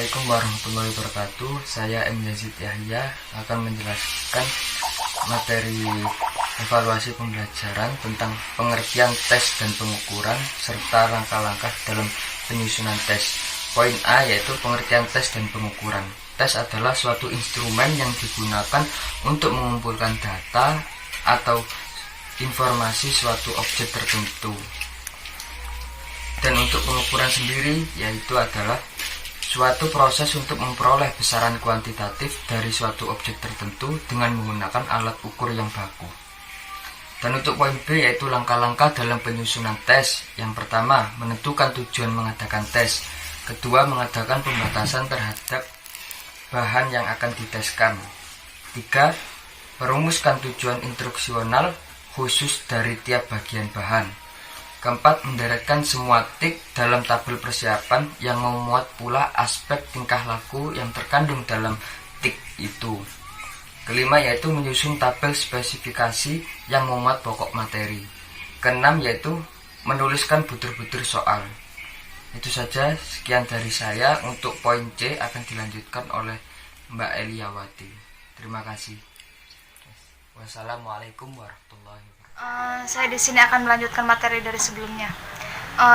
Assalamualaikum warahmatullahi wabarakatuh. Saya M. Yazid Yahya akan menjelaskan materi evaluasi pembelajaran tentang pengertian tes dan pengukuran serta langkah-langkah dalam penyusunan tes. Poin A yaitu pengertian tes dan pengukuran. Tes adalah suatu instrumen yang digunakan untuk mengumpulkan data atau informasi suatu objek tertentu. Dan untuk pengukuran sendiri yaitu adalah suatu proses untuk memperoleh besaran kuantitatif dari suatu objek tertentu dengan menggunakan alat ukur yang baku. Dan untuk poin B yaitu langkah-langkah dalam penyusunan tes. Yang pertama, menentukan tujuan mengadakan tes. Kedua, mengadakan pembatasan terhadap bahan yang akan diteskan. Tiga, merumuskan tujuan instruksional khusus dari tiap bagian bahan. Keempat, menderetkan semua tik dalam tabel persiapan yang memuat pula aspek tingkah laku yang terkandung dalam tik itu. Kelima, yaitu menyusun tabel spesifikasi yang memuat pokok materi. Keenam, yaitu menuliskan butir-butir soal. Itu saja, sekian dari saya. Untuk poin C akan dilanjutkan oleh Mbak Eliawati. Terima kasih. Wassalamualaikum warahmatullahi wabarakatuh. Saya di sini akan melanjutkan materi dari sebelumnya.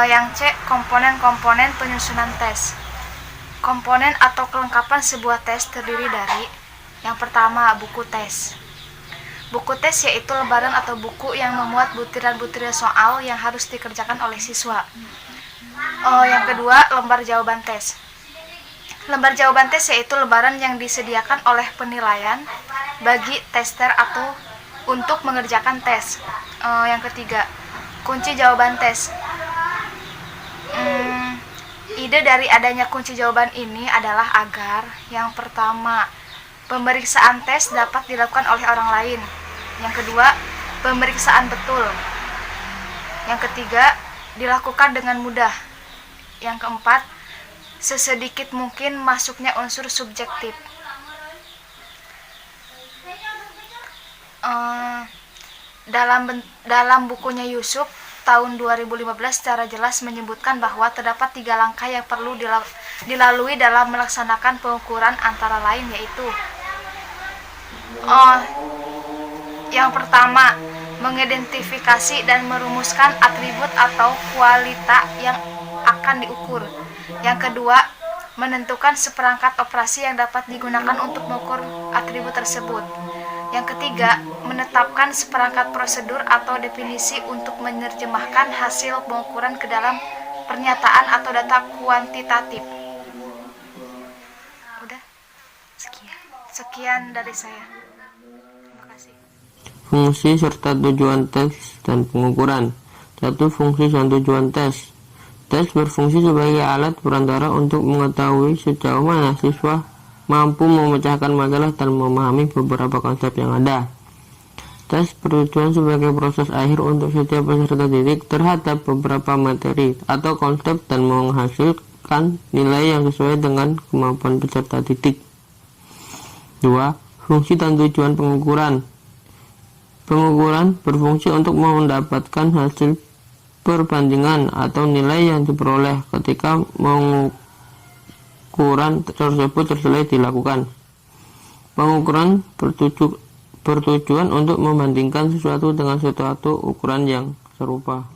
Yang C, komponen-komponen penyusunan tes. Komponen atau kelengkapan sebuah tes terdiri dari yang pertama, buku tes. Buku tes yaitu lembaran atau buku yang memuat butiran-butiran soal yang harus dikerjakan oleh siswa. Yang kedua, lembar jawaban tes. Lembar jawaban tes yaitu lembaran yang disediakan oleh penilaian bagi tester atau untuk mengerjakan tes. Yang ketiga, kunci jawaban tes. Ide dari adanya kunci jawaban ini adalah agar yang pertama, pemeriksaan tes dapat dilakukan oleh orang lain. Yang kedua, pemeriksaan betul. Yang ketiga, dilakukan dengan mudah. Yang keempat, sesedikit mungkin masuknya unsur subjektif. Dalam bukunya Yusuf tahun 2015 secara jelas menyebutkan bahwa terdapat 3 langkah yang perlu dilalui dalam melaksanakan pengukuran, antara lain yaitu yang pertama, mengidentifikasi dan merumuskan atribut atau kualita yang akan diukur. Yang kedua, menentukan seperangkat operasi yang dapat digunakan untuk mengukur atribut tersebut. Yang ketiga, menetapkan seperangkat prosedur atau definisi untuk menerjemahkan hasil pengukuran ke dalam pernyataan atau data kuantitatif. Udah? Sekian dari saya. Terima kasih. Fungsi serta tujuan tes dan pengukuran. 1. Fungsi dan tujuan tes. Tes berfungsi sebagai alat perantara untuk mengetahui sejauh mana siswa mampu memecahkan masalah dan memahami beberapa konsep yang ada. Tes bertujuan sebagai proses akhir untuk setiap peserta didik terhadap beberapa materi atau konsep dan menghasilkan nilai yang sesuai dengan kemampuan peserta didik. 2. Fungsi dan tujuan pengukuran. Pengukuran berfungsi untuk mendapatkan hasil perbandingan atau nilai yang diperoleh ketika pengukuran tersebut selesai dilakukan. Pengukuran bertujuan untuk membandingkan sesuatu dengan sesuatu ukuran yang serupa.